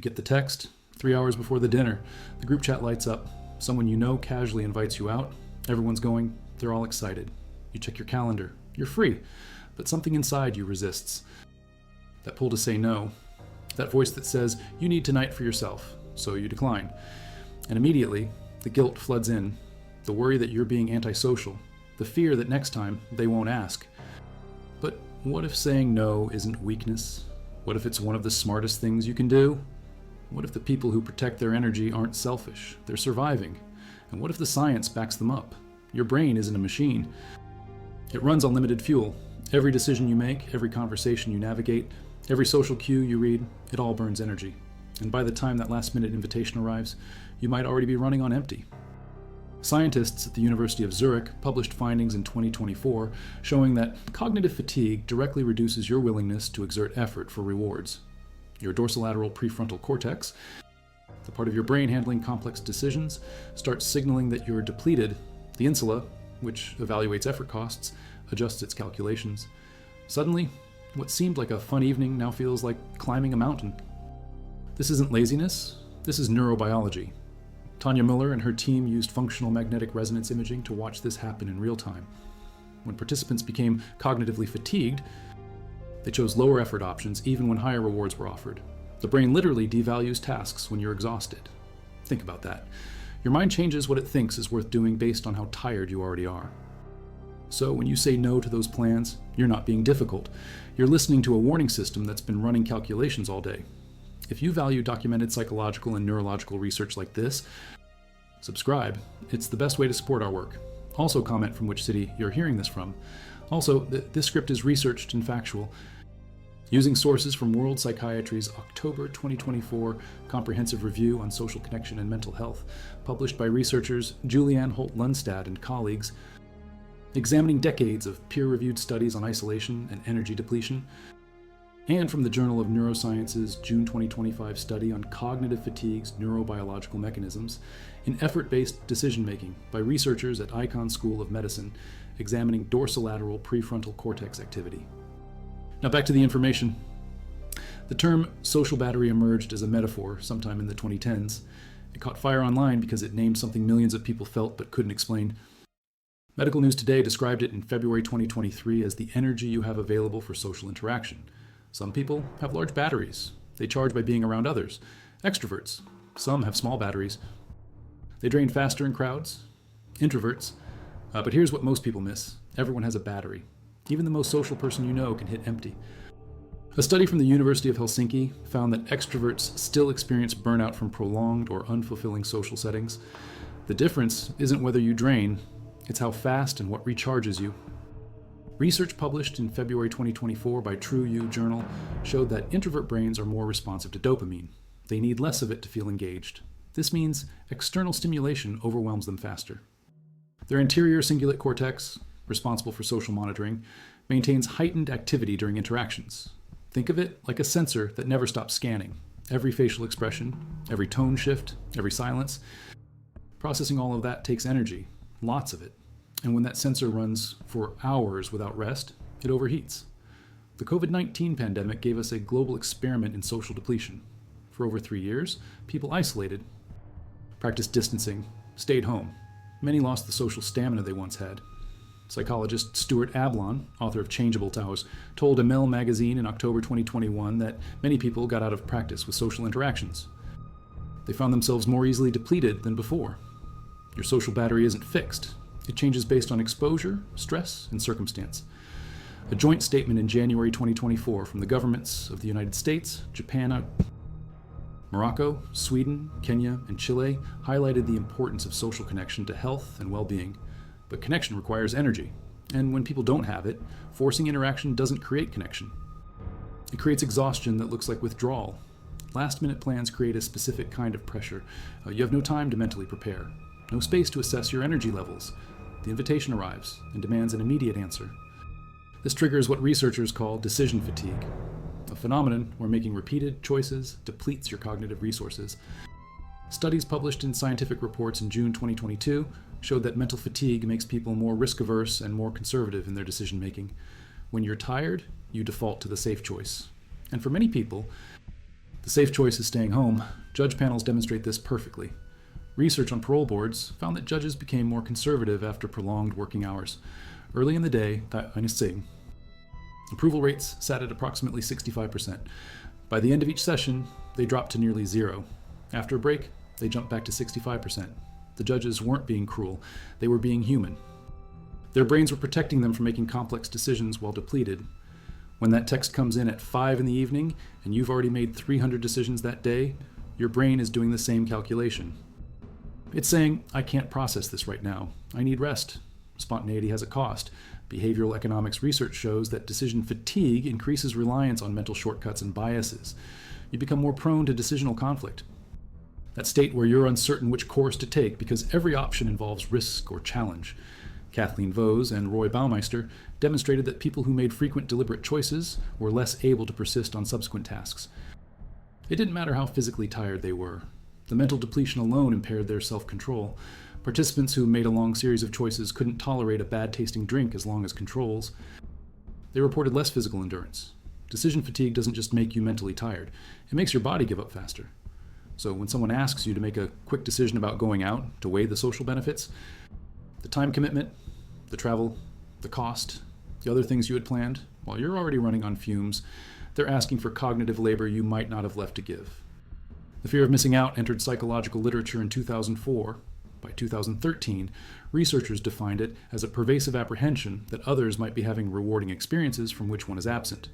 You get the text, 3 hours before the dinner. The group chat lights up. Someone you know casually invites you out. Everyone's going. They're all excited. You check your calendar. You're free. But something inside you resists. That pull to say no. That voice that says, you need tonight for yourself. So you decline. And immediately, the guilt floods in. The worry that you're being antisocial. The fear that next time they won't ask. But what if saying no isn't weakness? What if it's one of the smartest things you can do? What if the people who protect their energy aren't selfish? They're surviving. And what if the science backs them up? Your brain isn't a machine. It runs on limited fuel. Every decision you make, every conversation you navigate, every social cue you read, it all burns energy. And by the time that last-minute invitation arrives, you might already be running on empty. Scientists at the University of Zurich published findings in 2024 showing that cognitive fatigue directly reduces your willingness to exert effort for rewards. Your dorsolateral prefrontal cortex, the part of your brain handling complex decisions, starts signaling that you're depleted. The insula, which evaluates effort costs, adjusts its calculations. Suddenly, what seemed like a fun evening now feels like climbing a mountain. This isn't laziness, this is neurobiology. Tanya Muller and her team used functional magnetic resonance imaging to watch this happen in real time. When participants became cognitively fatigued, they chose lower effort options even when higher rewards were offered. The brain literally devalues tasks when you're exhausted. Think about that. Your mind changes what it thinks is worth doing based on how tired you already are. So when you say no to those plans, you're not being difficult. You're listening to a warning system that's been running calculations all day. If you value documented psychological and neurological research like this, subscribe. It's the best way to support our work. Also comment from which city you're hearing this from. Also, this script is researched and factual, using sources from World Psychiatry's October 2024 Comprehensive Review on Social Connection and Mental Health, published by researchers Julianne Holt-Lundstad and colleagues, examining decades of peer-reviewed studies on isolation and energy depletion, and from the Journal of Neuroscience's June 2025 study on cognitive fatigue's neurobiological mechanisms in effort-based decision-making by researchers at Icahn School of Medicine, examining dorsolateral prefrontal cortex activity. Now back to the information. The term social battery emerged as a metaphor sometime in the 2010s. It caught fire online because it named something millions of people felt but couldn't explain. Medical News Today described it in February 2023 as the energy you have available for social interaction. Some people have large batteries. They charge by being around others. Extroverts. Some have small batteries. They drain faster in crowds. Introverts. But here's what most people miss. Everyone has a battery. Even the most social person you know can hit empty. A study from the University of Helsinki found that extroverts still experience burnout from prolonged or unfulfilling social settings. The difference isn't whether you drain, it's how fast and what recharges you. Research published in February 2024 by True You Journal showed that introvert brains are more responsive to dopamine. They need less of it to feel engaged. This means external stimulation overwhelms them faster. Their anterior cingulate cortex, responsible for social monitoring, maintains heightened activity during interactions. Think of it like a sensor that never stops scanning. Every facial expression, every tone shift, every silence. Processing all of that takes energy, lots of it. And when that sensor runs for hours without rest, it overheats. The COVID-19 pandemic gave us a global experiment in social depletion. For over 3 years, people isolated, practiced distancing, stayed home. Many lost the social stamina they once had. Psychologist Stuart Ablon, author of Changeable Taos, told Emelle magazine in October 2021 that many people got out of practice with social interactions. They found themselves more easily depleted than before. Your social battery isn't fixed. It changes based on exposure, stress, and circumstance. A joint statement in January 2024 from the governments of the United States, Japan, Morocco, Sweden, Kenya, and Chile highlighted the importance of social connection to health and well-being. But connection requires energy, and when people don't have it, forcing interaction doesn't create connection. It creates exhaustion that looks like withdrawal. Last-minute plans create a specific kind of pressure. You have no time to mentally prepare, no space to assess your energy levels. The invitation arrives and demands an immediate answer. This triggers what researchers call decision fatigue, a phenomenon where making repeated choices depletes your cognitive resources. Studies published in Scientific Reports in June 2022 showed that mental fatigue makes people more risk-averse and more conservative in their decision-making. When you're tired, you default to the safe choice. And for many people, The safe choice is staying home. Judge panels demonstrate this perfectly. Research on parole boards found that judges became more conservative after prolonged working hours. Early in the day, approval rates sat at approximately 65%. By the end of each session, they dropped to nearly zero. After a break, they jumped back to 65%. The judges weren't being cruel, they were being human. Their brains were protecting them from making complex decisions while depleted. When that text comes in at 5 in the evening and you've already made 300 decisions that day, your brain is doing the same calculation. It's saying, I can't process this right now. I need rest. Spontaneity has a cost. Behavioral economics research shows that decision fatigue increases reliance on mental shortcuts and biases. You become more prone to decisional conflict. That state where you're uncertain which course to take because every option involves risk or challenge. Kathleen Vohs and Roy Baumeister demonstrated that people who made frequent deliberate choices were less able to persist on subsequent tasks. It didn't matter how physically tired they were. The mental depletion alone impaired their self-control. Participants who made a long series of choices couldn't tolerate a bad-tasting drink as long as controls. They reported less physical endurance. Decision fatigue doesn't just make you mentally tired. It makes your body give up faster. So when someone asks you to make a quick decision about going out, to weigh the social benefits, the time commitment, the travel, the cost, the other things you had planned, while you're already running on fumes, they're asking for cognitive labor you might not have left to give. The fear of missing out entered psychological literature in 2004. By 2013, researchers defined it as a pervasive apprehension that others might be having rewarding experiences from which one is absent.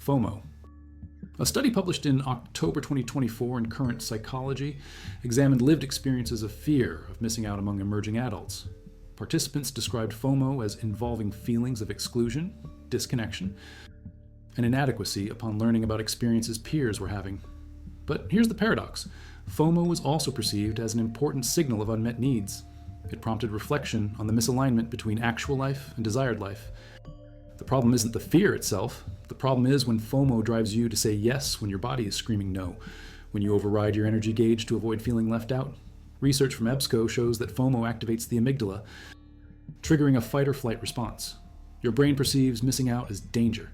FOMO. A study published in October 2024 in Current Psychology examined lived experiences of fear of missing out among emerging adults. Participants described FOMO as involving feelings of exclusion, disconnection, and inadequacy upon learning about experiences peers were having. But here's the paradox. FOMO was also perceived as an important signal of unmet needs. It prompted reflection on the misalignment between actual life and desired life. The problem isn't the fear itself. The problem is when FOMO drives you to say yes when your body is screaming no, when you override your energy gauge to avoid feeling left out. Research from EBSCO shows that FOMO activates the amygdala, triggering a fight or flight response. Your brain perceives missing out as danger.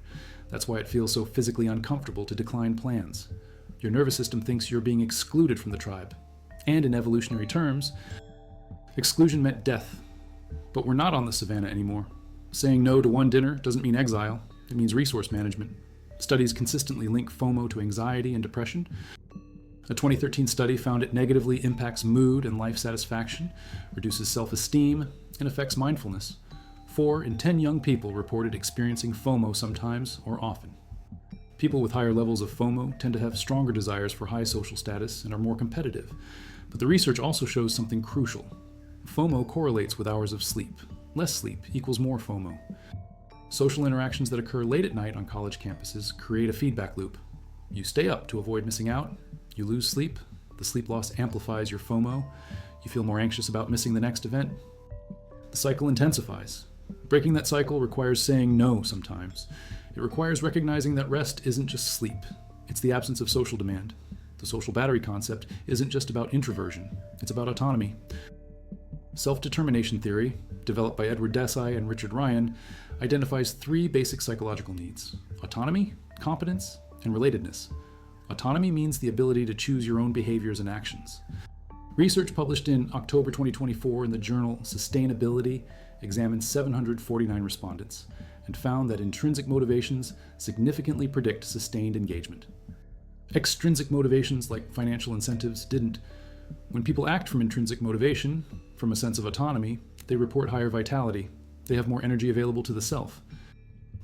That's why it feels so physically uncomfortable to decline plans. Your nervous system thinks you're being excluded from the tribe. And in evolutionary terms, exclusion meant death. But we're not on the savannah anymore. Saying no to one dinner doesn't mean exile. It means resource management. Studies consistently link FOMO to anxiety and depression. A 2013 study found it negatively impacts mood and life satisfaction, reduces self-esteem, and affects mindfulness. 4 in 10 young people reported experiencing FOMO sometimes or often. People with higher levels of FOMO tend to have stronger desires for high social status and are more competitive. But the research also shows something crucial. FOMO correlates with hours of sleep. Less sleep equals more FOMO. Social interactions that occur late at night on college campuses create a feedback loop. You stay up to avoid missing out, you lose sleep, the sleep loss amplifies your FOMO, you feel more anxious about missing the next event. The cycle intensifies. Breaking that cycle requires saying no sometimes. It requires recognizing that rest isn't just sleep, it's the absence of social demand. The social battery concept isn't just about introversion, it's about autonomy. Self-determination theory, developed by Edward Desai and Richard Ryan, identifies 3 basic psychological needs: autonomy, competence, and relatedness. Autonomy means the ability to choose your own behaviors and actions. Research published in October 2024 in the journal Sustainability examined 749 respondents and found that intrinsic motivations significantly predict sustained engagement. Extrinsic motivations like financial incentives didn't. When people act from intrinsic motivation, from a sense of autonomy, they report higher vitality. They have more energy available to the self.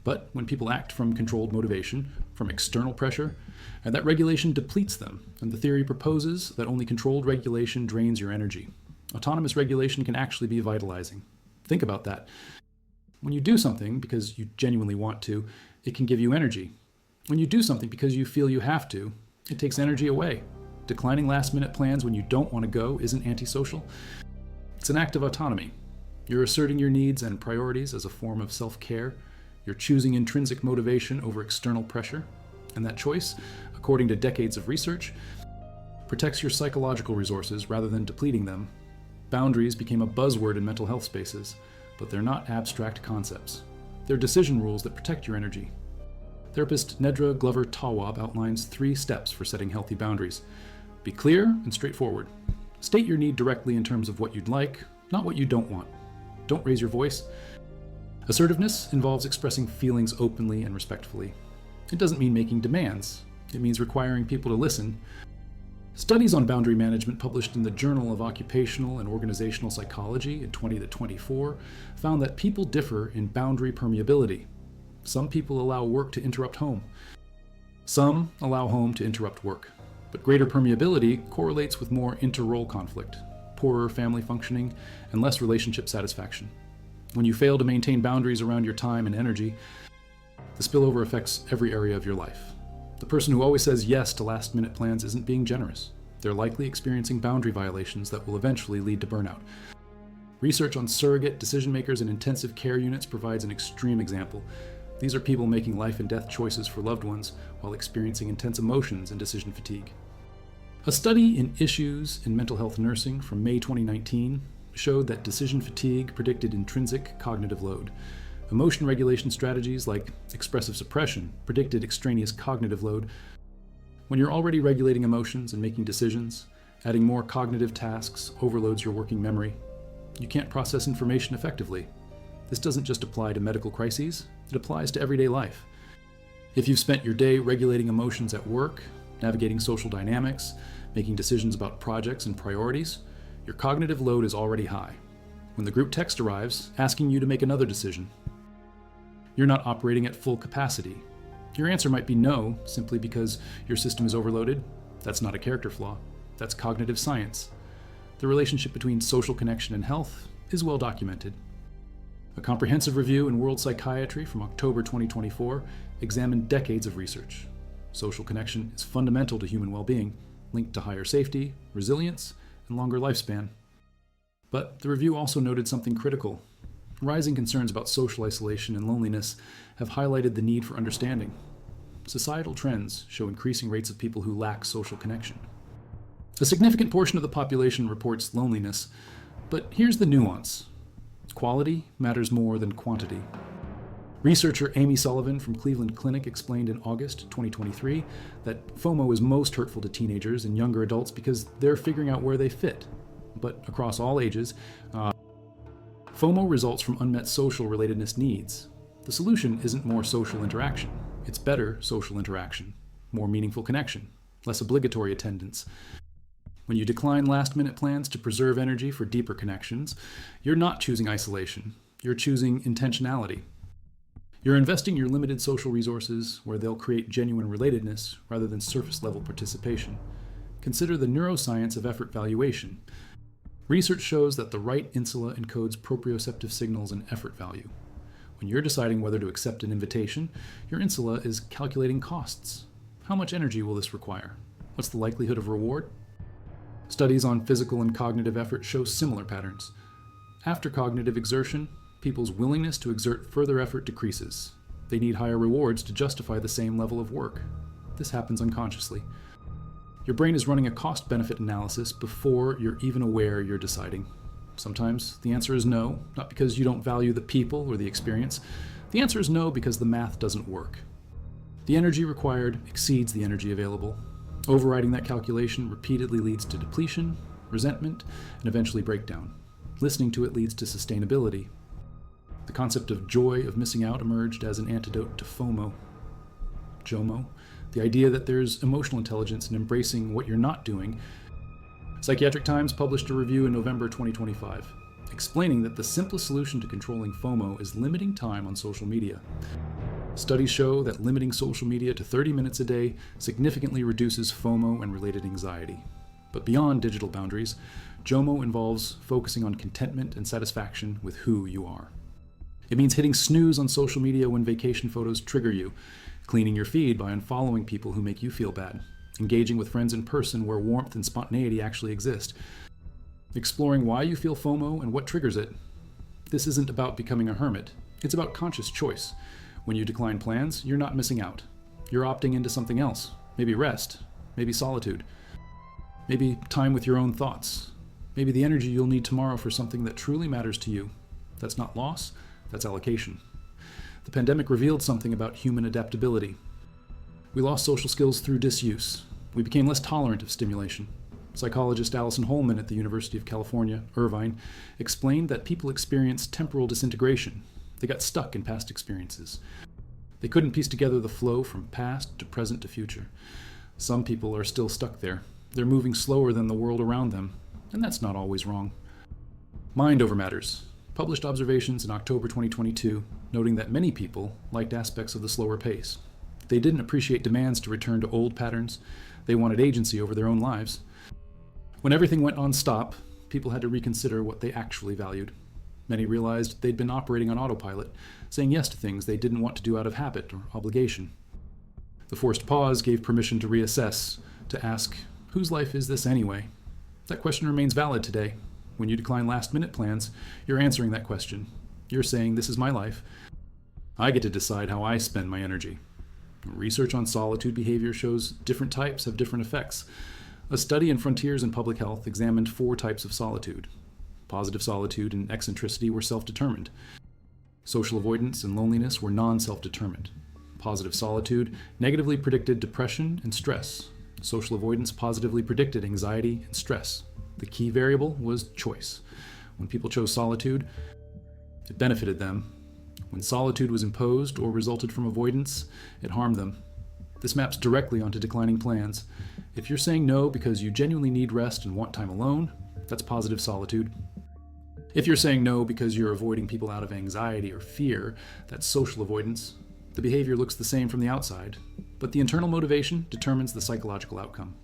But when people act from controlled motivation, from external pressure, and that regulation depletes them, and the theory proposes that only controlled regulation drains your energy. Autonomous regulation can actually be vitalizing. Think about that. When you do something because you genuinely want to, it can give you energy. When you do something because you feel you have to, it takes energy away. Declining last-minute plans when you don't want to go isn't antisocial. It's an act of autonomy. You're asserting your needs and priorities as a form of self-care. You're choosing intrinsic motivation over external pressure. And that choice, according to decades of research, protects your psychological resources rather than depleting them. Boundaries became a buzzword in mental health spaces, but they're not abstract concepts. They're decision rules that protect your energy. Therapist Nedra Glover Tawwab outlines 3 steps for setting healthy boundaries. Be clear and straightforward. State your need directly in terms of what you'd like, not what you don't want. Don't raise your voice. Assertiveness involves expressing feelings openly and respectfully. It doesn't mean making demands. It means requiring people to listen. Studies on boundary management published in the Journal of Occupational and Organizational Psychology in 2024 found that people differ in boundary permeability. Some people allow work to interrupt home. Some allow home to interrupt work. But greater permeability correlates with more inter-role conflict, poorer family functioning, and less relationship satisfaction. When you fail to maintain boundaries around your time and energy, the spillover affects every area of your life. The person who always says yes to last-minute plans isn't being generous. They're likely experiencing boundary violations that will eventually lead to burnout. Research on surrogate decision-makers in intensive care units provides an extreme example. These are people making life and death choices for loved ones while experiencing intense emotions and decision fatigue. A study in Issues in Mental Health Nursing from May 2019 showed that decision fatigue predicted intrinsic cognitive load. Emotion regulation strategies like expressive suppression predicted extraneous cognitive load. When you're already regulating emotions and making decisions, adding more cognitive tasks overloads your working memory. You can't process information effectively. This doesn't just apply to medical crises, it applies to everyday life. If you've spent your day regulating emotions at work, navigating social dynamics, making decisions about projects and priorities, your cognitive load is already high. When the group text arrives, asking you to make another decision, you're not operating at full capacity. Your answer might be no, simply because your system is overloaded. That's not a character flaw. That's cognitive science. The relationship between social connection and health is well documented. A comprehensive review in World Psychiatry from October 2024 examined decades of research. Social connection is fundamental to human well-being, linked to higher safety, resilience, and longer lifespan. But the review also noted something critical. Rising concerns about social isolation and loneliness have highlighted the need for understanding. Societal trends show increasing rates of people who lack social connection. A significant portion of the population reports loneliness, but here's the nuance. Quality matters more than quantity. Researcher Amy Sullivan from Cleveland Clinic explained in August 2023 that FOMO is most hurtful to teenagers and younger adults because they're figuring out where they fit. But across all ages, FOMO results from unmet social relatedness needs. The solution isn't more social interaction. It's better social interaction, more meaningful connection, less obligatory attendance. When you decline last-minute plans to preserve energy for deeper connections, you're not choosing isolation. You're choosing intentionality. You're investing your limited social resources where they'll create genuine relatedness rather than surface-level participation. Consider the neuroscience of effort valuation. Research shows that the right insula encodes proprioceptive signals and effort value. When you're deciding whether to accept an invitation, your insula is calculating costs. How much energy will this require? What's the likelihood of reward? Studies on physical and cognitive effort show similar patterns. After cognitive exertion, people's willingness to exert further effort decreases. They need higher rewards to justify the same level of work. This happens unconsciously. Your brain is running a cost-benefit analysis before you're even aware you're deciding. Sometimes the answer is no, not because you don't value the people or the experience. The answer is no because the math doesn't work. The energy required exceeds the energy available. Overriding that calculation repeatedly leads to depletion, resentment, and eventually breakdown. Listening to it leads to sustainability. The concept of joy of missing out emerged as an antidote to FOMO. JOMO, the idea that there's emotional intelligence in embracing what you're not doing. Psychiatric Times published a review in November 2025, explaining that the simplest solution to controlling FOMO is limiting time on social media. Studies show that limiting social media to 30 minutes a day significantly reduces FOMO and related anxiety. But beyond digital boundaries, JOMO involves focusing on contentment and satisfaction with who you are. It means hitting snooze on social media when vacation photos trigger you, cleaning your feed by unfollowing people who make you feel bad, engaging with friends in person where warmth and spontaneity actually exist, exploring why you feel FOMO and what triggers it. This isn't about becoming a hermit. It's about conscious choice. When you decline plans, you're not missing out. You're opting into something else. Maybe rest, maybe solitude, maybe time with your own thoughts, maybe the energy you'll need tomorrow for something that truly matters to you. That's not loss, that's allocation. The pandemic revealed something about human adaptability. We lost social skills through disuse. We became less tolerant of stimulation. Psychologist Alison Holman at the University of California, Irvine, explained that people experience temporal disintegration. They got stuck in past experiences. They couldn't piece together the flow from past to present to future. Some people are still stuck there. They're moving slower than the world around them, and that's not always wrong. Mind Over Matters published observations in October 2022, noting that many people liked aspects of the slower pace. They didn't appreciate demands to return to old patterns. They wanted agency over their own lives. When everything went on stop, people had to reconsider what they actually valued. Many realized they'd been operating on autopilot, saying yes to things they didn't want to do out of habit or obligation. The forced pause gave permission to reassess, to ask, whose life is this anyway? That question remains valid today. When you decline last-minute plans, you're answering that question. You're saying, this is my life. I get to decide how I spend my energy. Research on solitude behavior shows different types have different effects. A study in Frontiers in Public Health examined 4 types of solitude. Positive solitude and eccentricity were self-determined. Social avoidance and loneliness were non-self-determined. Positive solitude negatively predicted depression and stress. Social avoidance positively predicted anxiety and stress. The key variable was choice. When people chose solitude, it benefited them. When solitude was imposed or resulted from avoidance, it harmed them. This maps directly onto declining plans. If you're saying no because you genuinely need rest and want time alone, that's positive solitude. If you're saying no because you're avoiding people out of anxiety or fear, that's social avoidance. The behavior looks the same from the outside, but the internal motivation determines the psychological outcome.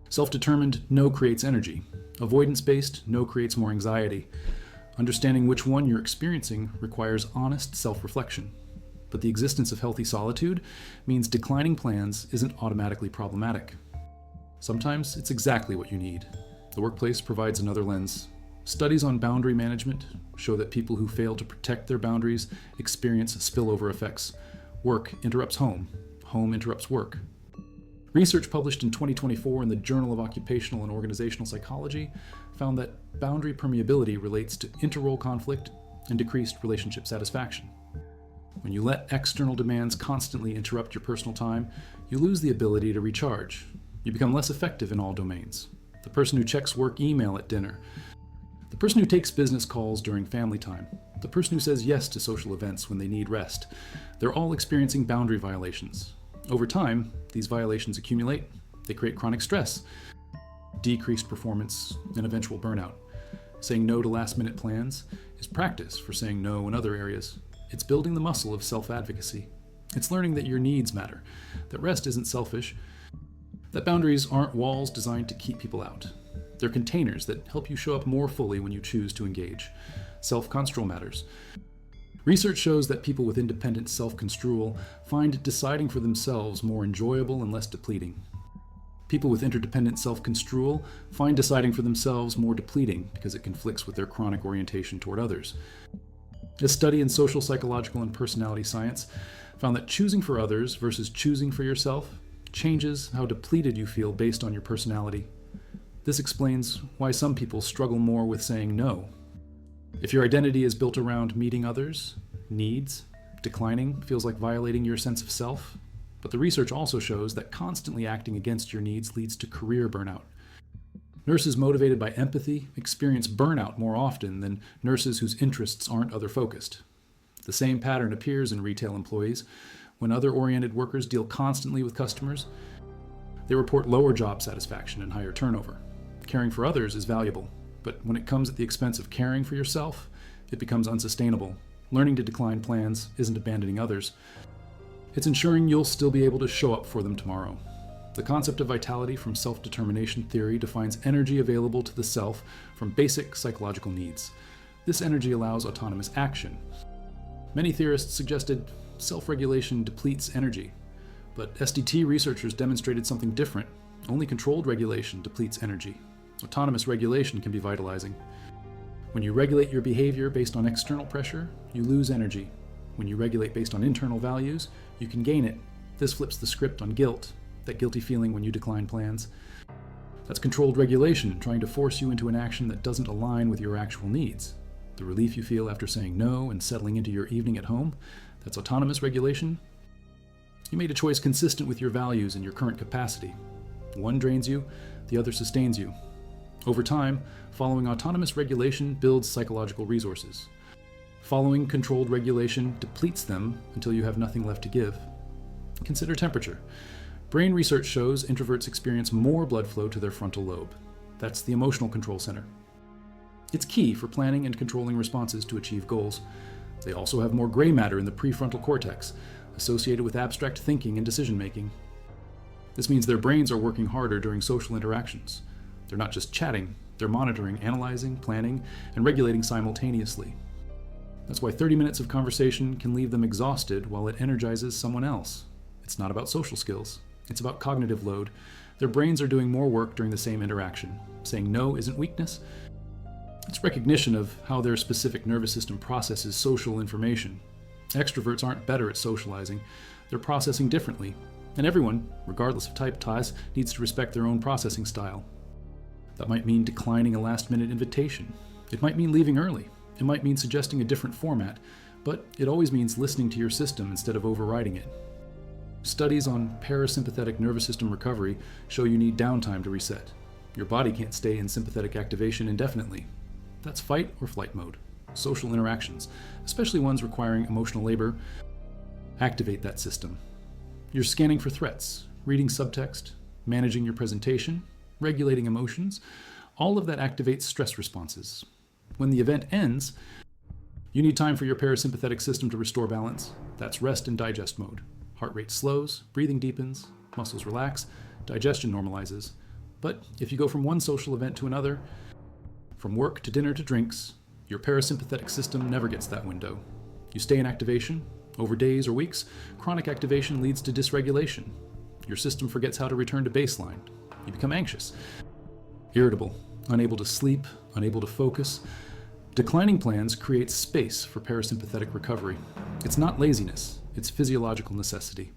Self-determined no creates energy. Avoidance-based no creates more anxiety. Understanding which one you're experiencing requires honest self-reflection. But the existence of healthy solitude means declining plans isn't automatically problematic. Sometimes it's exactly what you need. The workplace provides another lens. Studies on boundary management show that people who fail to protect their boundaries experience spillover effects. Work interrupts home. Home interrupts work. Research published in 2024 in the Journal of Occupational and Organizational Psychology found that boundary permeability relates to inter-role conflict and decreased relationship satisfaction. When you let external demands constantly interrupt your personal time, you lose the ability to recharge. You become less effective in all domains. The person who checks work email at dinner, the person who takes business calls during family time, the person who says yes to social events when they need rest, they're all experiencing boundary violations. Over time, these violations accumulate. They create chronic stress, decreased performance, and eventual burnout. Saying no to last-minute plans is practice for saying no in other areas. It's building the muscle of self-advocacy. It's learning that your needs matter, that rest isn't selfish, that boundaries aren't walls designed to keep people out. They're containers that help you show up more fully when you choose to engage. Self-construal matters. Research shows that people with independent self-construal find deciding for themselves more enjoyable and less depleting. People with interdependent self-construal find deciding for themselves more depleting because it conflicts with their chronic orientation toward others. A study in social, psychological, and personality science found that choosing for others versus choosing for yourself changes how depleted you feel based on your personality. This explains why some people struggle more with saying no. If your identity is built around meeting others' needs, declining feels like violating your sense of self. But the research also shows that constantly acting against your needs leads to career burnout. Nurses motivated by empathy experience burnout more often than nurses whose interests aren't other-focused. The same pattern appears in retail employees. When other-oriented workers deal constantly with customers, they report lower job satisfaction and higher turnover. Caring for others is valuable, but when it comes at the expense of caring for yourself, it becomes unsustainable. Learning to decline plans isn't abandoning others. It's ensuring you'll still be able to show up for them tomorrow. The concept of vitality from self-determination theory defines energy available to the self from basic psychological needs. This energy allows autonomous action. Many theorists suggested self-regulation depletes energy, but SDT researchers demonstrated something different. Only controlled regulation depletes energy. Autonomous regulation can be vitalizing. When you regulate your behavior based on external pressure, you lose energy. When you regulate based on internal values, you can gain it. This flips the script on guilt, that guilty feeling when you decline plans. That's controlled regulation, trying to force you into an action that doesn't align with your actual needs. The relief you feel after saying no and settling into your evening at home, That's autonomous regulation. You made a choice consistent with your values and your current capacity. One drains you, the other sustains you. Over time, following autonomous regulation builds psychological resources. Following controlled regulation depletes them until you have nothing left to give. Consider temperature. Brain research shows introverts experience more blood flow to their frontal lobe. That's the emotional control center. It's key for planning and controlling responses to achieve goals. They also have more gray matter in the prefrontal cortex, associated with abstract thinking and decision-making. This means their brains are working harder during social interactions. They're not just chatting, they're monitoring, analyzing, planning, and regulating simultaneously. That's why 30 minutes of conversation can leave them exhausted while it energizes someone else. It's not about social skills. It's about cognitive load. Their brains are doing more work during the same interaction. Saying no isn't weakness. It's recognition of how their specific nervous system processes social information. Extroverts aren't better at socializing. They're processing differently. And everyone, regardless of type ties, needs to respect their own processing style. That might mean declining a last-minute invitation. It might mean leaving early. It might mean suggesting a different format. But it always means listening to your system instead of overriding it. Studies on parasympathetic nervous system recovery show you need downtime to reset. Your body can't stay in sympathetic activation indefinitely. That's fight or flight mode. Social interactions, especially ones requiring emotional labor, activate that system. You're scanning for threats, reading subtext, managing your presentation, regulating emotions. All of that activates stress responses. When the event ends, you need time for your parasympathetic system to restore balance. That's rest and digest mode. Heart rate slows, breathing deepens, muscles relax, digestion normalizes. But if you go from one social event to another, from work to dinner to drinks, your parasympathetic system never gets that window. You stay in activation. Over days or weeks, chronic activation leads to dysregulation. Your system forgets how to return to baseline. You become anxious, irritable, unable to sleep, unable to focus. Declining plans create space for parasympathetic recovery. It's not laziness, it's physiological necessity.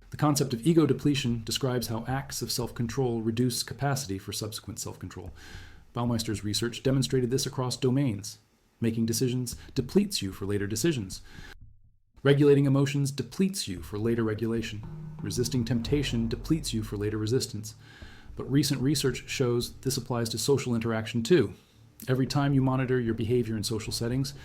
The concept of ego depletion describes how acts of self-control reduce capacity for subsequent self-control. Baumeister's research demonstrated this across domains. Making decisions depletes you for later decisions. Regulating emotions depletes you for later regulation. Resisting temptation depletes you for later resistance. But recent research shows this applies to social interaction too. Every time you monitor your behavior in social settings,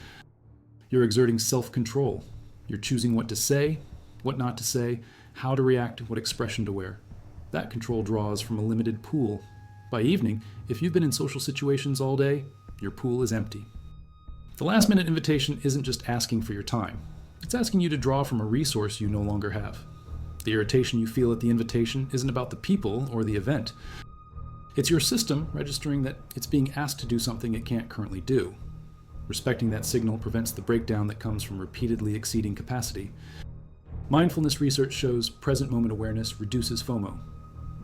you're exerting self-control. You're choosing what to say, what not to say, how to react, what expression to wear. That control draws from a limited pool. By evening, if you've been in social situations all day, your pool is empty. The last-minute invitation isn't just asking for your time. It's asking you to draw from a resource you no longer have. The irritation you feel at the invitation isn't about the people or the event. It's your system registering that it's being asked to do something it can't currently do. Respecting that signal prevents the breakdown that comes from repeatedly exceeding capacity. Mindfulness research shows present moment awareness reduces FOMO.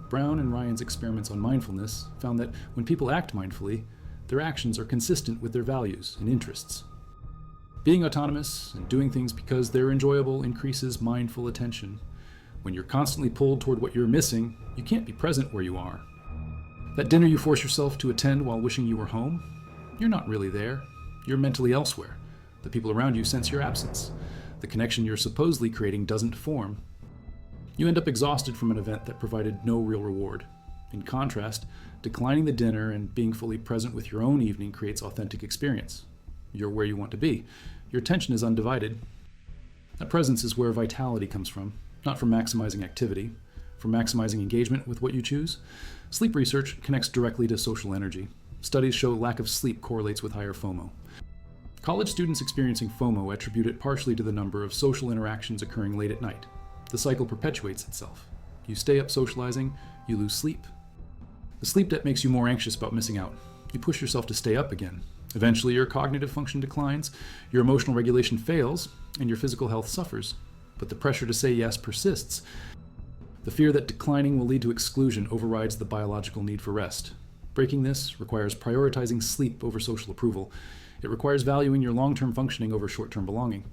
Brown and Ryan's experiments on mindfulness found that when people act mindfully, their actions are consistent with their values and interests. Being autonomous and doing things because they're enjoyable increases mindful attention. When you're constantly pulled toward what you're missing, you can't be present where you are. That dinner you force yourself to attend while wishing you were home, you're not really there. You're mentally elsewhere. The people around you sense your absence. The connection you're supposedly creating doesn't form. You end up exhausted from an event that provided no real reward. In contrast, declining the dinner and being fully present with your own evening creates authentic experience. You're where you want to be. Your attention is undivided. That presence is where vitality comes from, not from maximizing activity, from maximizing engagement with what you choose. Sleep research connects directly to social energy. Studies show lack of sleep correlates with higher FOMO. College students experiencing FOMO attribute it partially to the number of social interactions occurring late at night. The cycle perpetuates itself. You stay up socializing, you lose sleep. The sleep debt makes you more anxious about missing out. You push yourself to stay up again. Eventually, your cognitive function declines, your emotional regulation fails, and your physical health suffers. But the pressure to say yes persists. The fear that declining will lead to exclusion overrides the biological need for rest. Breaking this requires prioritizing sleep over social approval. It requires valuing your long-term functioning over short-term belonging.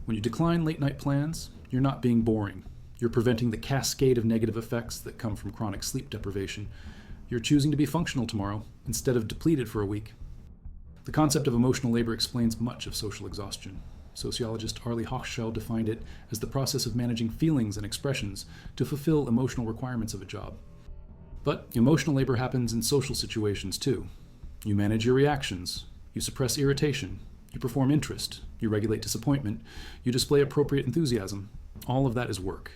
When you decline late-night plans, you're not being boring. You're preventing the cascade of negative effects that come from chronic sleep deprivation. You're choosing to be functional tomorrow instead of depleted for a week. The concept of emotional labor explains much of social exhaustion. Sociologist Arlie Hochschild defined it as the process of managing feelings and expressions to fulfill emotional requirements of a job. But emotional labor happens in social situations too. You manage your reactions, you suppress irritation, you perform interest, you regulate disappointment, you display appropriate enthusiasm. All of that is work.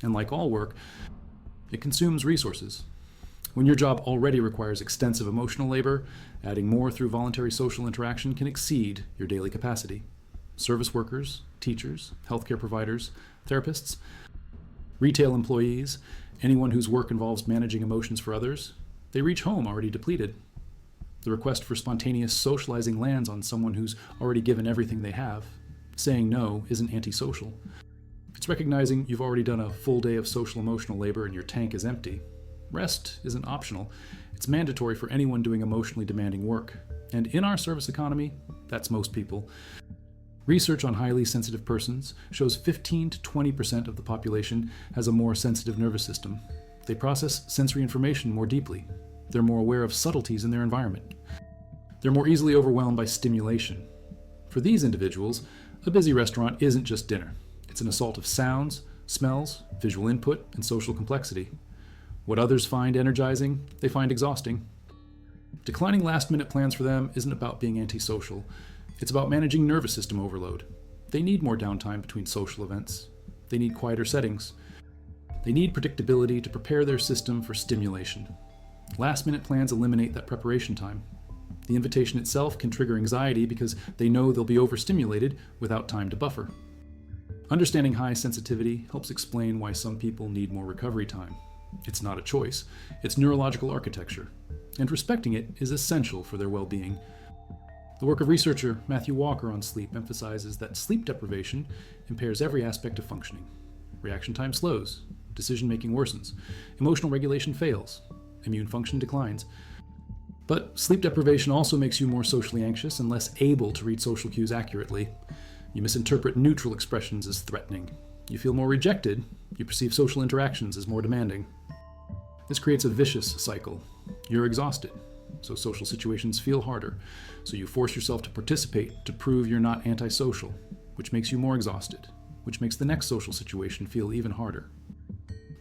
And like all work, it consumes resources. When your job already requires extensive emotional labor, adding more through voluntary social interaction can exceed your daily capacity. Service workers, teachers, healthcare providers, therapists, retail employees, anyone whose work involves managing emotions for others, they reach home already depleted. The request for spontaneous socializing lands on someone who's already given everything they have. Saying no isn't antisocial. It's recognizing you've already done a full day of social emotional labor and your tank is empty. Rest isn't optional. It's mandatory for anyone doing emotionally demanding work. And in our service economy, that's most people. Research on highly sensitive persons shows 15 to 20% of the population has a more sensitive nervous system. They process sensory information more deeply. They're more aware of subtleties in their environment. They're more easily overwhelmed by stimulation. For these individuals, a busy restaurant isn't just dinner. It's an assault of sounds, smells, visual input, and social complexity. What others find energizing, they find exhausting. Declining last-minute plans for them isn't about being antisocial. It's about managing nervous system overload. They need more downtime between social events. They need quieter settings. They need predictability to prepare their system for stimulation. Last-minute plans eliminate that preparation time. The invitation itself can trigger anxiety because they know they'll be overstimulated without time to buffer. Understanding high sensitivity helps explain why some people need more recovery time. It's not a choice, it's neurological architecture, and respecting it is essential for their well-being. The work of researcher Matthew Walker on sleep emphasizes that sleep deprivation impairs every aspect of functioning. Reaction time slows, decision-making worsens, emotional regulation fails, immune function declines. But sleep deprivation also makes you more socially anxious and less able to read social cues accurately. You misinterpret neutral expressions as threatening. You feel more rejected. You perceive social interactions as more demanding. This creates a vicious cycle. You're exhausted, so social situations feel harder. So you force yourself to participate to prove you're not antisocial, which makes you more exhausted, which makes the next social situation feel even harder.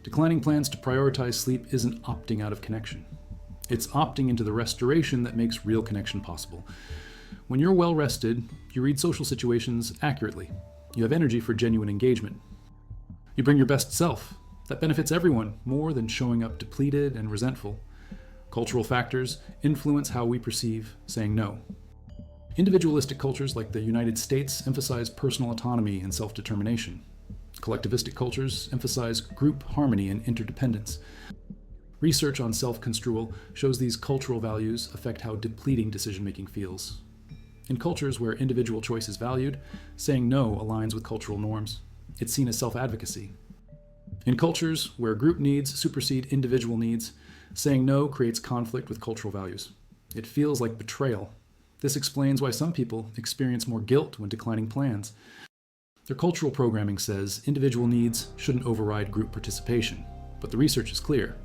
Declining plans to prioritize sleep isn't opting out of connection. It's opting into the restoration that makes real connection possible. When you're well rested, you read social situations accurately. You have energy for genuine engagement. You bring your best self. That benefits everyone more than showing up depleted and resentful. Cultural factors influence how we perceive saying no. Individualistic cultures like the United States emphasize personal autonomy and self-determination. Collectivistic cultures emphasize group harmony and interdependence. Research on self-construal shows these cultural values affect how depleting decision-making feels. In cultures where individual choice is valued, saying no aligns with cultural norms. It's seen as self-advocacy. In cultures where group needs supersede individual needs, saying no creates conflict with cultural values. It feels like betrayal. This explains why some people experience more guilt when declining plans. Their cultural programming says individual needs shouldn't override group participation, but the research is clear.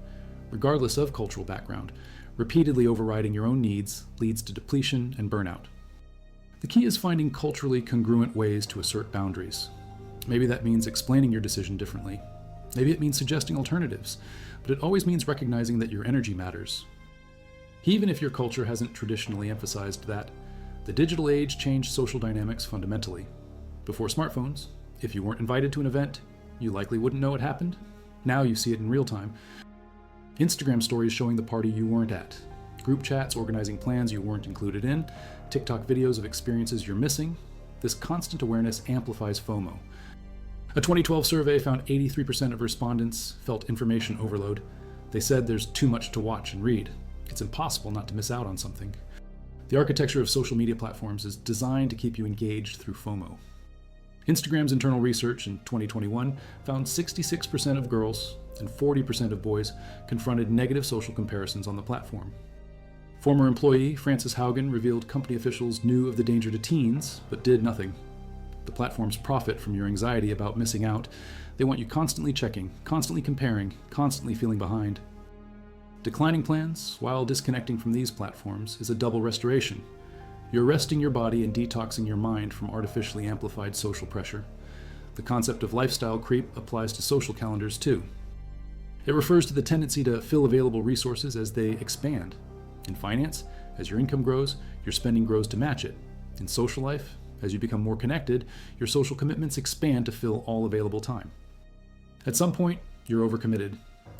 Regardless of cultural background, repeatedly overriding your own needs leads to depletion and burnout. The key is finding culturally congruent ways to assert boundaries. Maybe that means explaining your decision differently. Maybe it means suggesting alternatives, but it always means recognizing that your energy matters. Even if your culture hasn't traditionally emphasized that, the digital age changed social dynamics fundamentally. Before smartphones, if you weren't invited to an event, you likely wouldn't know it happened. Now you see it in real time. Instagram stories showing the party you weren't at, group chats organizing plans you weren't included in, TikTok videos of experiences you're missing. This constant awareness amplifies FOMO. A 2012 survey found 83% of respondents felt information overload. They said there's too much to watch and read. It's impossible not to miss out on something. The architecture of social media platforms is designed to keep you engaged through FOMO. Instagram's internal research in 2021 found 66% of girls and 40% of boys confronted negative social comparisons on the platform. Former employee Frances Haugen revealed company officials knew of the danger to teens, but did nothing. The platforms profit from your anxiety about missing out. They want you constantly checking, constantly comparing, constantly feeling behind. Declining plans, while disconnecting from these platforms, is a double restoration. You're resting your body and detoxing your mind from artificially amplified social pressure. The concept of lifestyle creep applies to social calendars too. It refers to the tendency to fill available resources as they expand. In finance, as your income grows, your spending grows to match it. In social life, as you become more connected, your social commitments expand to fill all available time. At some point, you're overcommitted.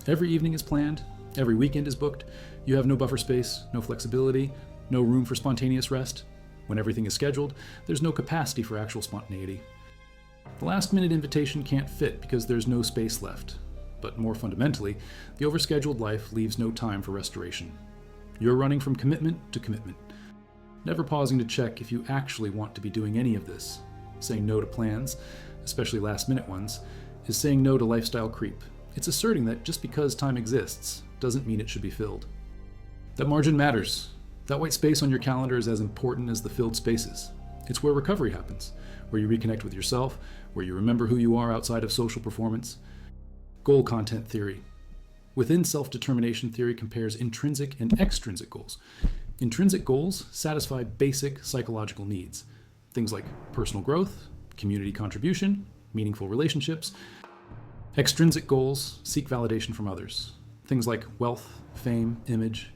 Every evening is planned, every weekend is booked, you have no buffer space, no flexibility, no room for spontaneous rest. When everything is scheduled, there's no capacity for actual spontaneity. The last-minute invitation can't fit because there's no space left. But more fundamentally, the overscheduled life leaves no time for restoration. You're running from commitment to commitment, never pausing to check if you actually want to be doing any of this. Saying no to plans, especially last-minute ones, is saying no to lifestyle creep. It's asserting that just because time exists doesn't mean it should be filled. That margin matters. That white space on your calendar is as important as the filled spaces. It's where recovery happens, where you reconnect with yourself, where you remember who you are outside of social performance. Goal content theory. Within self-determination theory compares intrinsic and extrinsic goals. Intrinsic goals satisfy basic psychological needs. Things like personal growth, community contribution, meaningful relationships. Extrinsic goals seek validation from others. Things like wealth, fame, image.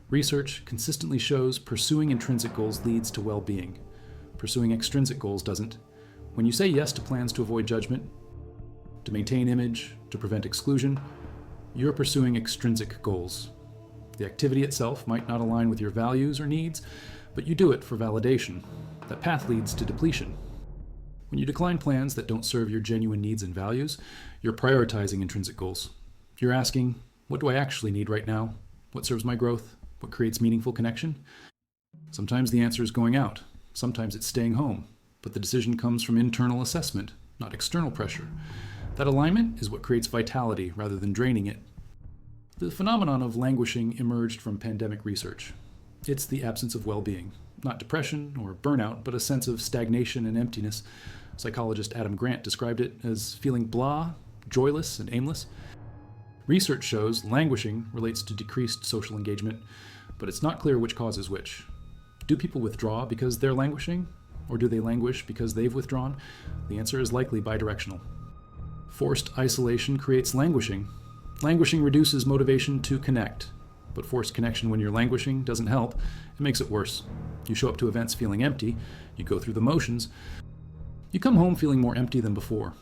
Research consistently shows pursuing intrinsic goals leads to well-being. Pursuing extrinsic goals doesn't. When you say yes to plans to avoid judgment, to maintain image, to prevent exclusion, you're pursuing extrinsic goals. The activity itself might not align with your values or needs, but you do it for validation. That path leads to depletion. When you decline plans that don't serve your genuine needs and values, you're prioritizing intrinsic goals. You're asking, what do I actually need right now? What serves my growth? What creates meaningful connection? Sometimes the answer is going out. Sometimes it's staying home. But the decision comes from internal assessment, not external pressure. That alignment is what creates vitality rather than draining it. The phenomenon of languishing emerged from pandemic research. It's the absence of well-being, not depression or burnout, but a sense of stagnation and emptiness. Psychologist Adam Grant described it as feeling blah, joyless, and aimless. Research shows languishing relates to decreased social engagement, but it's not clear which causes which. Do people withdraw because they're languishing? Or do they languish because they've withdrawn? The answer is likely bidirectional. Forced isolation creates languishing. Languishing reduces motivation to connect. But forced connection when you're languishing doesn't help. It makes it worse. You show up to events feeling empty. You go through the motions. You come home feeling more empty than before.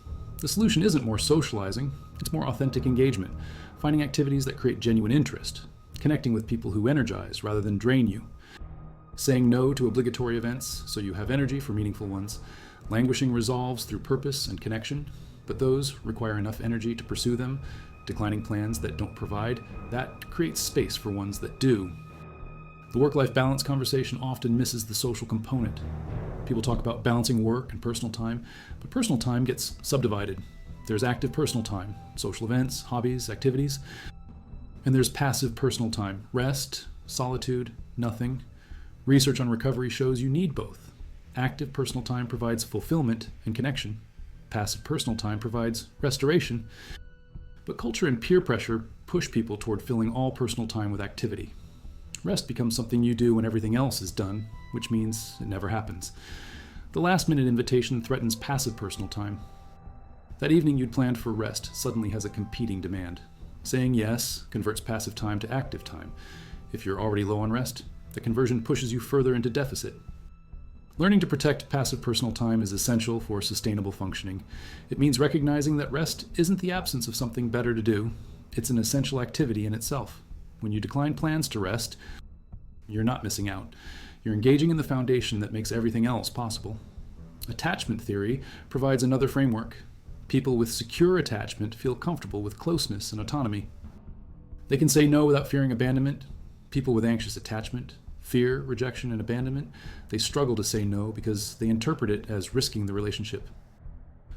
The solution isn't more socializing. It's more authentic engagement. Finding activities that create genuine interest. Connecting with people who energize rather than drain you. Saying no to obligatory events so you have energy for meaningful ones. Languishing resolves through purpose and connection, but those require enough energy to pursue them. Declining plans that don't provide, that creates space for ones that do. The work-life balance conversation often misses the social component. People talk about balancing work and personal time, but personal time gets subdivided. There's active personal time, social events, hobbies, activities, and there's passive personal time, rest, solitude, nothing. Research on recovery shows you need both. Active personal time provides fulfillment and connection. Passive personal time provides restoration. But culture and peer pressure push people toward filling all personal time with activity. Rest becomes something you do when everything else is done, which means it never happens. The last-minute invitation threatens passive personal time. That evening you'd planned for rest suddenly has a competing demand. Saying yes converts passive time to active time. If you're already low on rest, the conversion pushes you further into deficit. Learning to protect passive personal time is essential for sustainable functioning. It means recognizing that rest isn't the absence of something better to do. It's an essential activity in itself. When you decline plans to rest, you're not missing out. You're engaging in the foundation that makes everything else possible. Attachment theory provides another framework. People with secure attachment feel comfortable with closeness and autonomy. They can say no without fearing abandonment. People with anxious attachment, fear, rejection, and abandonment, they struggle to say no because they interpret it as risking the relationship.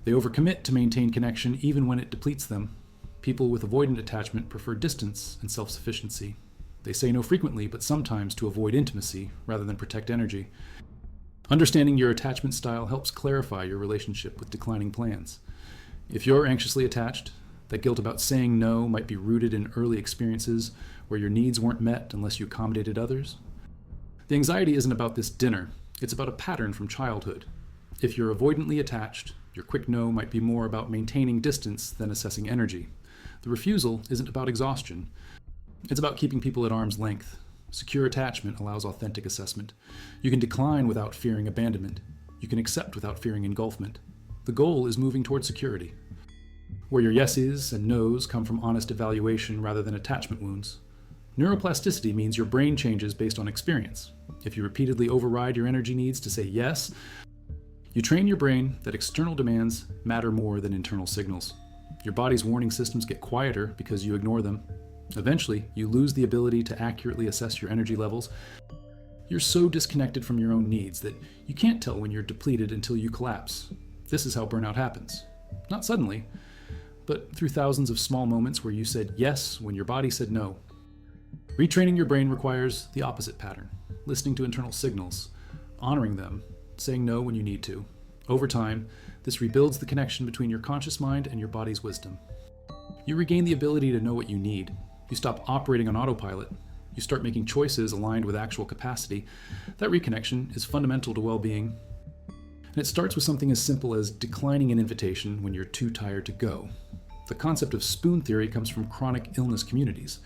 They overcommit to maintain connection even when it depletes them. People with avoidant attachment prefer distance and self-sufficiency. They say no frequently, but sometimes to avoid intimacy rather than protect energy. Understanding your attachment style helps clarify your relationship with declining plans. If you're anxiously attached, that guilt about saying no might be rooted in early experiences where your needs weren't met unless you accommodated others. The anxiety isn't about this dinner, it's about a pattern from childhood. If you're avoidantly attached, your quick no might be more about maintaining distance than assessing energy. The refusal isn't about exhaustion. It's about keeping people at arm's length. Secure attachment allows authentic assessment. You can decline without fearing abandonment. You can accept without fearing engulfment. The goal is moving toward security, where your yeses and nos come from honest evaluation rather than attachment wounds. Neuroplasticity means your brain changes based on experience. If you repeatedly override your energy needs to say yes, you train your brain that external demands matter more than internal signals. Your body's warning systems get quieter because you ignore them. Eventually, you lose the ability to accurately assess your energy levels. You're so disconnected from your own needs that you can't tell when you're depleted until you collapse. This is how burnout happens. Not suddenly, but through thousands of small moments where you said yes when your body said no. Retraining your brain requires the opposite pattern, listening to internal signals, honoring them, saying no when you need to. Over time, this rebuilds the connection between your conscious mind and your body's wisdom. You regain the ability to know what you need. You stop operating on autopilot. You start making choices aligned with actual capacity. That reconnection is fundamental to well-being. And it starts with something as simple as declining an invitation when you're too tired to go. The concept of spoon theory comes from chronic illness communities.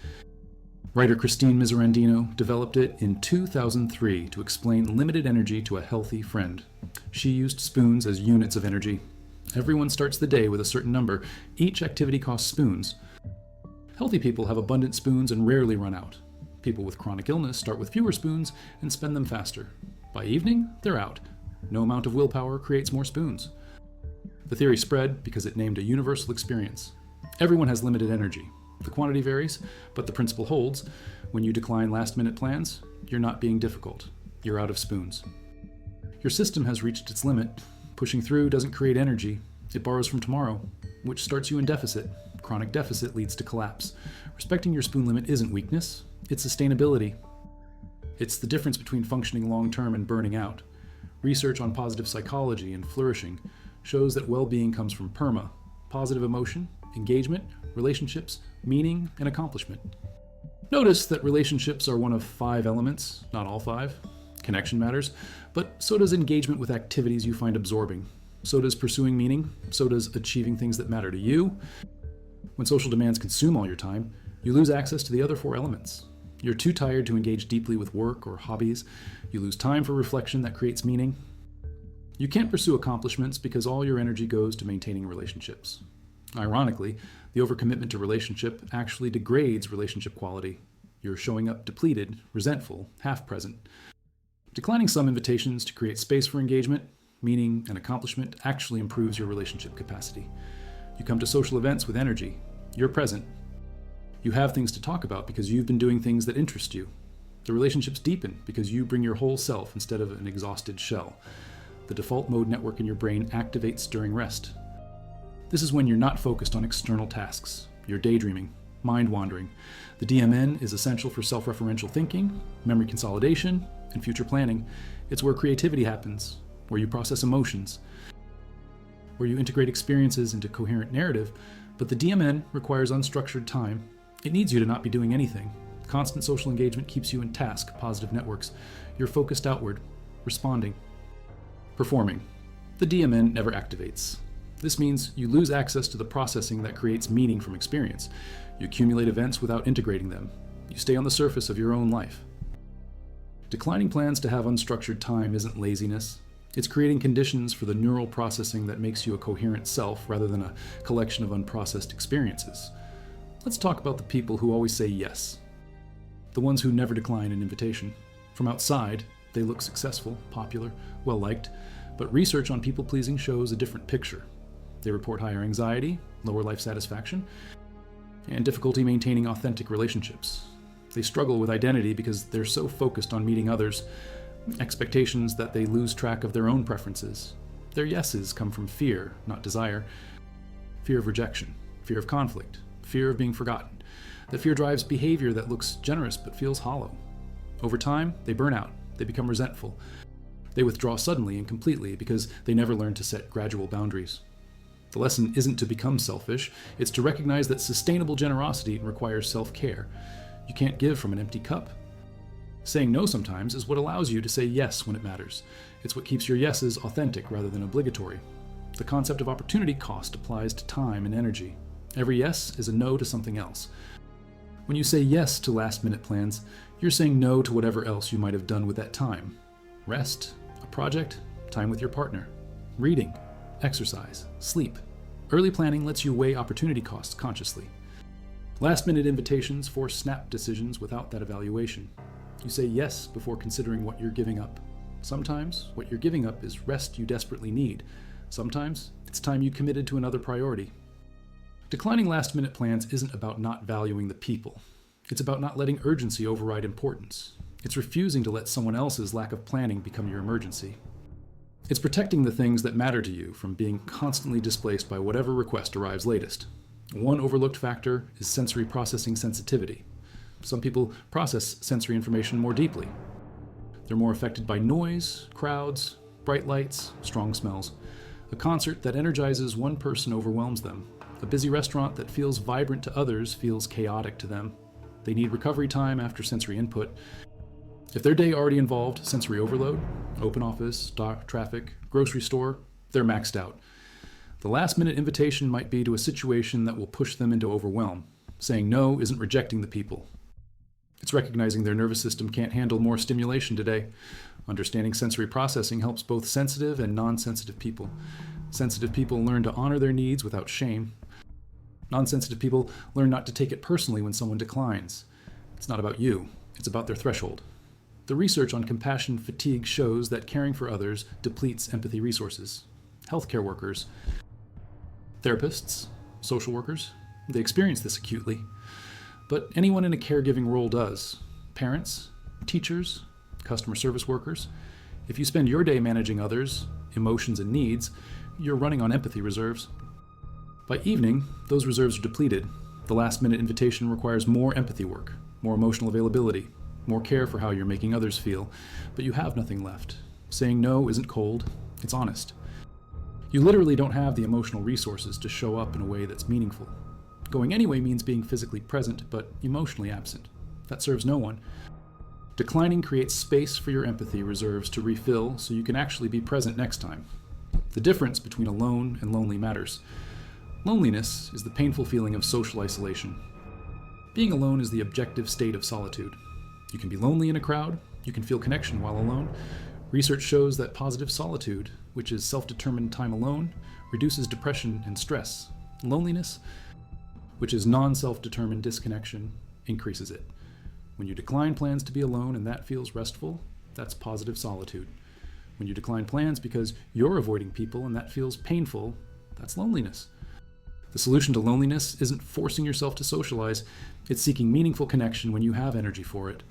Writer Christine Miserandino developed it in 2003 to explain limited energy to a healthy friend. She used spoons as units of energy. Everyone starts the day with a certain number. Each activity costs spoons. Healthy people have abundant spoons and rarely run out. People with chronic illness start with fewer spoons and spend them faster. By evening, they're out. No amount of willpower creates more spoons. The theory spread because it named a universal experience. Everyone has limited energy. The quantity varies, but the principle holds. When you decline last-minute plans, you're not being difficult. You're out of spoons. Your system has reached its limit. Pushing through doesn't create energy. It borrows from tomorrow, which starts you in deficit. Chronic deficit leads to collapse. Respecting your spoon limit isn't weakness, it's sustainability. It's the difference between functioning long-term and burning out. Research on positive psychology and flourishing shows that well-being comes from PERMA, positive emotion, engagement, relationships, meaning, and accomplishment. Notice that relationships are one of 5 elements, not all 5. Connection matters, but so does engagement with activities you find absorbing. So does pursuing meaning. So does achieving things that matter to you. When social demands consume all your time, you lose access to the other 4 elements. You're too tired to engage deeply with work or hobbies. You lose time for reflection that creates meaning. You can't pursue accomplishments because all your energy goes to maintaining relationships. Ironically, the overcommitment to relationship actually degrades relationship quality. You're showing up depleted, resentful, half-present. Declining some invitations to create space for engagement, meaning, and accomplishment actually improves your relationship capacity. You come to social events with energy. You're present. You have things to talk about because you've been doing things that interest you. The relationships deepen because you bring your whole self instead of an exhausted shell. The default mode network in your brain activates during rest. This is when you're not focused on external tasks. You're daydreaming, mind-wandering. The DMN is essential for self-referential thinking, memory consolidation, and future planning. It's where creativity happens, where you process emotions, where you integrate experiences into coherent narrative. But the DMN requires unstructured time. It needs you to not be doing anything. Constant social engagement keeps you in task, positive networks. You're focused outward, responding, performing. The DMN never activates. This means you lose access to the processing that creates meaning from experience. You accumulate events without integrating them. You stay on the surface of your own life. Declining plans to have unstructured time isn't laziness. It's creating conditions for the neural processing that makes you a coherent self rather than a collection of unprocessed experiences. Let's talk about the people who always say yes. The ones who never decline an invitation. From outside, they look successful, popular, well-liked, but research on people-pleasing shows a different picture. They report higher anxiety, lower life satisfaction, and difficulty maintaining authentic relationships. They struggle with identity because they're so focused on meeting others' expectations that they lose track of their own preferences. Their yeses come from fear, not desire. Fear of rejection, fear of conflict, fear of being forgotten. The fear drives behavior that looks generous but feels hollow. Over time, they burn out. They become resentful. They withdraw suddenly and completely because they never learn to set gradual boundaries. The lesson isn't to become selfish, it's to recognize that sustainable generosity requires self-care. You can't give from an empty cup. Saying no sometimes is what allows you to say yes when it matters. It's what keeps your yeses authentic rather than obligatory. The concept of opportunity cost applies to time and energy. Every yes is a no to something else. When you say yes to last-minute plans, you're saying no to whatever else you might have done with that time. Rest, a project, time with your partner, reading, exercise, sleep. Early planning lets you weigh opportunity costs consciously. Last-minute invitations force snap decisions without that evaluation. You say yes before considering what you're giving up. Sometimes what you're giving up is rest you desperately need. Sometimes it's time you committed to another priority. Declining last-minute plans isn't about not valuing the people. It's about not letting urgency override importance. It's refusing to let someone else's lack of planning become your emergency. It's protecting the things that matter to you from being constantly displaced by whatever request arrives latest. One overlooked factor is sensory processing sensitivity. Some people process sensory information more deeply. They're more affected by noise, crowds, bright lights, strong smells. A concert that energizes one person overwhelms them. A busy restaurant that feels vibrant to others feels chaotic to them. They need recovery time after sensory input. If their day already involved sensory overload, open office, traffic, grocery store, they're maxed out. The last-minute invitation might be to a situation that will push them into overwhelm. Saying no isn't rejecting the people. It's recognizing their nervous system can't handle more stimulation today. Understanding sensory processing helps both sensitive and non-sensitive people. Sensitive people learn to honor their needs without shame. Non-sensitive people learn not to take it personally when someone declines. It's not about you, it's about their threshold. The research on compassion fatigue shows that caring for others depletes empathy resources. Healthcare workers, therapists, social workers, they experience this acutely. But anyone in a caregiving role does. Parents, teachers, customer service workers. If you spend your day managing others' emotions and needs, you're running on empathy reserves. By evening, those reserves are depleted. The last-minute invitation requires more empathy work, more emotional availability, more care for how you're making others feel, but you have nothing left. Saying no isn't cold, it's honest. You literally don't have the emotional resources to show up in a way that's meaningful. Going anyway means being physically present, but emotionally absent. That serves no one. Declining creates space for your empathy reserves to refill so you can actually be present next time. The difference between alone and lonely matters. Loneliness is the painful feeling of social isolation. Being alone is the objective state of solitude. You can be lonely in a crowd, you can feel connection while alone. Research shows that positive solitude, which is self-determined time alone, reduces depression and stress. Loneliness, which is non-self-determined disconnection, increases it. When you decline plans to be alone and that feels restful, that's positive solitude. When you decline plans because you're avoiding people and that feels painful, that's loneliness. The solution to loneliness isn't forcing yourself to socialize, it's seeking meaningful connection when you have energy for it.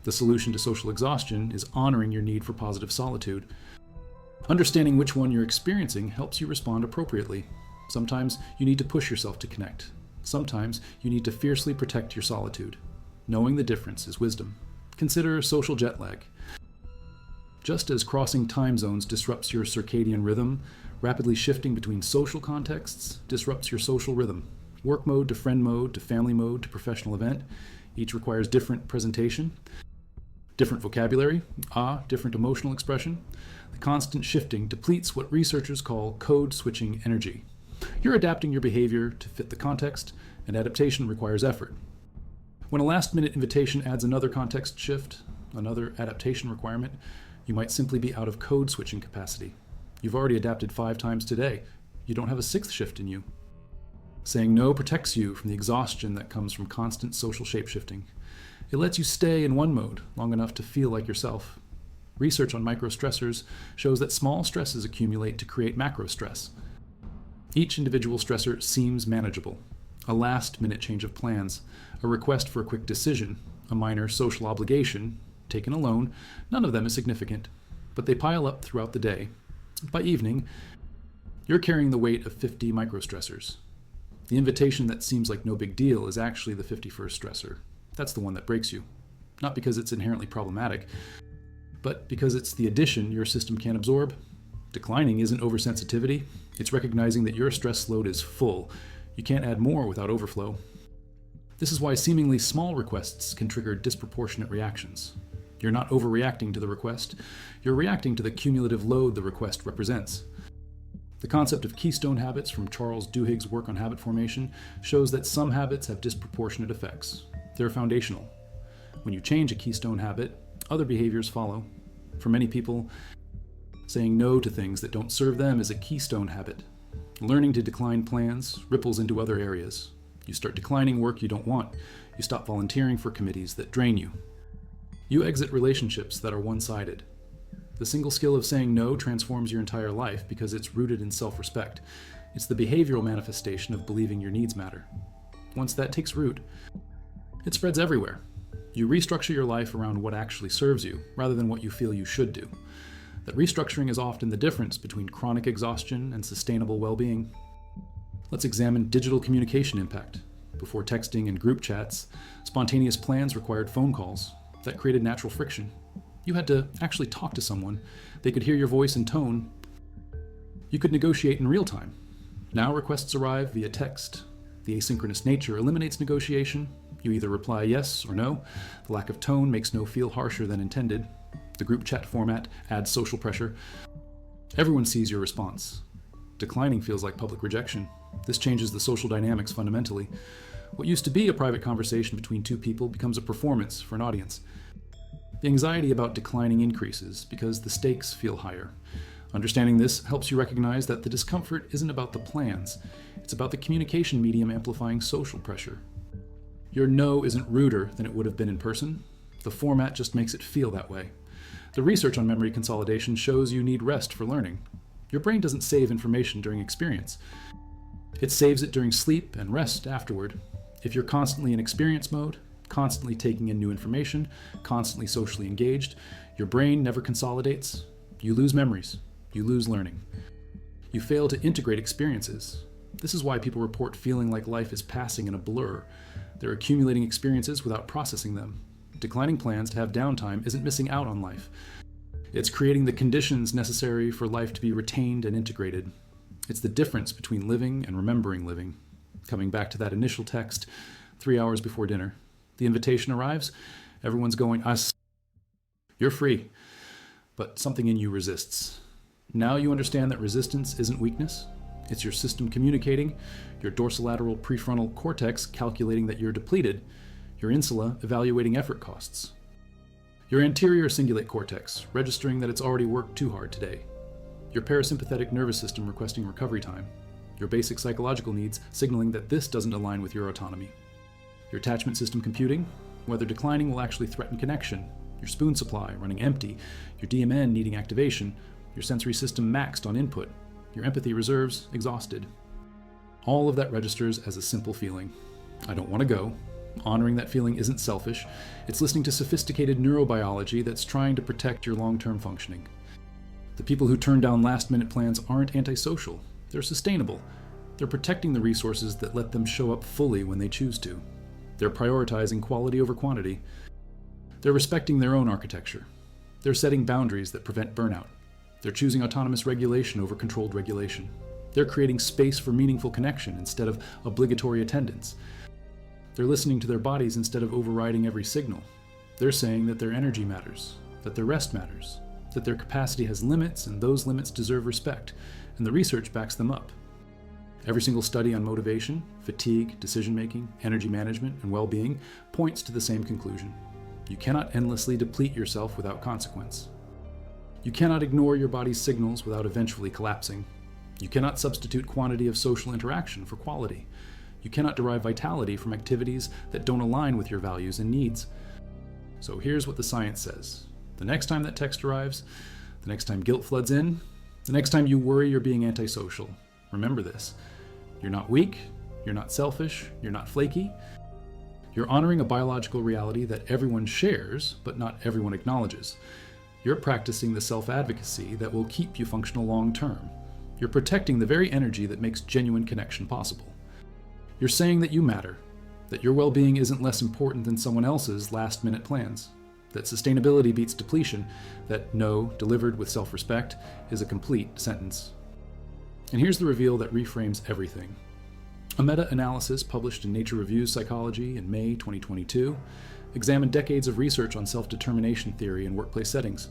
The solution to social exhaustion is honoring your need for positive solitude. Understanding which one you're experiencing helps you respond appropriately. Sometimes you need to push yourself to connect. Sometimes you need to fiercely protect your solitude. Knowing the difference is wisdom. Consider social jet lag. Just as crossing time zones disrupts your circadian rhythm, rapidly shifting between social contexts disrupts your social rhythm. Work mode to friend mode to family mode to professional event. Each requires different presentation, different vocabulary, different emotional expression. The constant shifting depletes what researchers call code switching energy. You're adapting your behavior to fit the context, and adaptation requires effort. When a last-minute invitation adds another context shift, another adaptation requirement, you might simply be out of code switching capacity. You've already adapted 5 times today. You don't have a 6th shift in you. Saying no protects you from the exhaustion that comes from constant social shapeshifting. It lets you stay in one mode long enough to feel like yourself. Research on microstressors shows that small stresses accumulate to create macro stress. Each individual stressor seems manageable. A last-minute change of plans, a request for a quick decision, a minor social obligation, taken alone, none of them is significant, but they pile up throughout the day. By evening, you're carrying the weight of 50 microstressors. The invitation that seems like no big deal is actually the 51st stressor. That's the one that breaks you. Not because it's inherently problematic, but because it's the addition your system can't absorb. Declining isn't oversensitivity. It's recognizing that your stress load is full. You can't add more without overflow. This is why seemingly small requests can trigger disproportionate reactions. You're not overreacting to the request, you're reacting to the cumulative load the request represents. The concept of keystone habits from Charles Duhigg's work on habit formation shows that some habits have disproportionate effects. They're foundational. When you change a keystone habit, other behaviors follow. For many people, saying no to things that don't serve them is a keystone habit. Learning to decline plans ripples into other areas. You start declining work you don't want. You stop volunteering for committees that drain you. You exit relationships that are one-sided. The single skill of saying no transforms your entire life because it's rooted in self-respect. It's the behavioral manifestation of believing your needs matter. Once that takes root, it spreads everywhere. You restructure your life around what actually serves you, rather than what you feel you should do. That restructuring is often the difference between chronic exhaustion and sustainable well-being. Let's examine digital communication impact. Before texting and group chats, spontaneous plans required phone calls. That created natural friction. You had to actually talk to someone. They could hear your voice and tone. You could negotiate in real time. Now requests arrive via text. The asynchronous nature eliminates negotiation. You either reply yes or no. The lack of tone makes no feel harsher than intended. The group chat format adds social pressure. Everyone sees your response. Declining feels like public rejection. This changes the social dynamics fundamentally. What used to be a private conversation between two people becomes a performance for an audience. The anxiety about declining increases because the stakes feel higher. Understanding this helps you recognize that the discomfort isn't about the plans. It's about the communication medium amplifying social pressure. Your no isn't ruder than it would have been in person. The format just makes it feel that way. The research on memory consolidation shows you need rest for learning. Your brain doesn't save information during experience. It saves it during sleep and rest afterward. If you're constantly in experience mode, constantly taking in new information, constantly socially engaged, your brain never consolidates. You lose memories. You lose learning. You fail to integrate experiences. This is why people report feeling like life is passing in a blur. They're accumulating experiences without processing them. Declining plans to have downtime isn't missing out on life. It's creating the conditions necessary for life to be retained and integrated. It's the difference between living and remembering living. Coming back to that initial text, 3 hours before dinner. The invitation arrives, everyone's going, you're free, but something in you resists. Now you understand that resistance isn't weakness. It's your system communicating, your dorsolateral prefrontal cortex calculating that you're depleted, your insula evaluating effort costs. Your anterior cingulate cortex registering that it's already worked too hard today. Your parasympathetic nervous system requesting recovery time. Your basic psychological needs signaling that this doesn't align with your autonomy. Your attachment system computing, whether declining will actually threaten connection, your spoon supply running empty, your DMN needing activation, your sensory system maxed on input, your empathy reserves exhausted. All of that registers as a simple feeling. I don't want to go. Honoring that feeling isn't selfish. It's listening to sophisticated neurobiology that's trying to protect your long-term functioning. The people who turn down last-minute plans aren't antisocial. They're sustainable. They're protecting the resources that let them show up fully when they choose to. They're prioritizing quality over quantity. They're respecting their own architecture. They're setting boundaries that prevent burnout. They're choosing autonomous regulation over controlled regulation. They're creating space for meaningful connection instead of obligatory attendance. They're listening to their bodies instead of overriding every signal. They're saying that their energy matters, that their rest matters, that their capacity has limits and those limits deserve respect, and the research backs them up. Every single study on motivation, fatigue, decision-making, energy management, and well-being points to the same conclusion. You cannot endlessly deplete yourself without consequence. You cannot ignore your body's signals without eventually collapsing. You cannot substitute quantity of social interaction for quality. You cannot derive vitality from activities that don't align with your values and needs. So here's what the science says. The next time that text arrives, the next time guilt floods in, the next time you worry you're being antisocial, remember this. You're not weak, you're not selfish, you're not flaky. You're honoring a biological reality that everyone shares, but not everyone acknowledges. You're practicing the self-advocacy that will keep you functional long-term. You're protecting the very energy that makes genuine connection possible. You're saying that you matter, that your well-being isn't less important than someone else's last-minute plans, that sustainability beats depletion, that no, delivered with self-respect, is a complete sentence. And here's the reveal that reframes everything. A meta-analysis published in Nature Reviews Psychology in May 2022 examined decades of research on self-determination theory in workplace settings.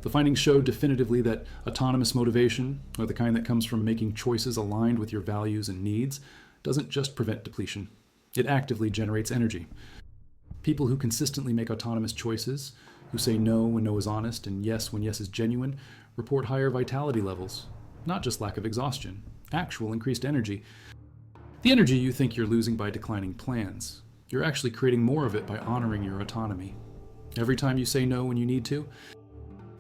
The findings showed definitively that autonomous motivation, or the kind that comes from making choices aligned with your values and needs, doesn't just prevent depletion. It actively generates energy. People who consistently make autonomous choices, who say no when no is honest and yes when yes is genuine, report higher vitality levels. Not just lack of exhaustion, actual increased energy. The energy you think you're losing by declining plans. You're actually creating more of it by honoring your autonomy. Every time you say no when you need to,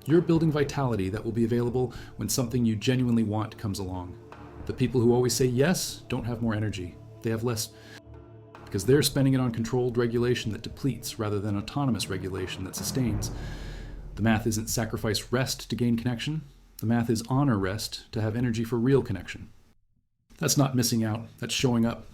you're building vitality that will be available when something you genuinely want comes along. The people who always say yes don't have more energy. They have less because they're spending it on controlled regulation that depletes rather than autonomous regulation that sustains. The math isn't sacrifice rest to gain connection. The math is honor rest to have energy for real connection. That's not missing out. That's showing up.